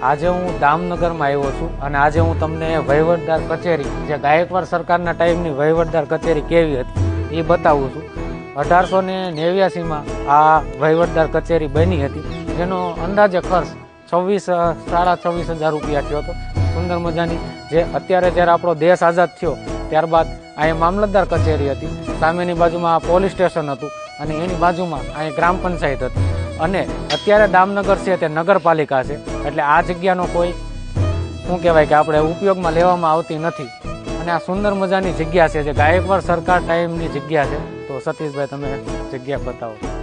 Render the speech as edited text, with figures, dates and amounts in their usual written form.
આજે હું દામનગરમાં આવ્યો છું અને આજે હું તમને વહીવટદાર કચેરી, જે ગાયકવાડ સરકારના ટાઈમની વહીવટદાર કચેરી કેવી હતી એ બતાવું છું. 1889માં આ વહીવટદાર કચેરી બની હતી, જેનો અંદાજે ખર્ચ 26,000 રૂપિયા થયો હતો. સુંદર મજાની, જે અત્યારે જ્યારે આપણો દેશ આઝાદ થયો ત્યારબાદ અહીંયા મામલતદાર કચેરી હતી, સામેની બાજુમાં પોલીસ સ્ટેશન હતું અને એની બાજુમાં અહીંયા ગ્રામ પંચાયત હતી. અને અત્યારે દામનગર છે તે નગરપાલિકા છે, એટલે આ જગ્યાનો કોઈ શું કહેવાય કે આપણે ઉપયોગમાં લેવામાં આવતી નથી. અને આ સુંદર મજાની જગ્યા છે, જે ગાયકવાડ સરકાર ટાઈમની જગ્યા છે. તો સતીશભાઈ, તમે જગ્યા બતાવો.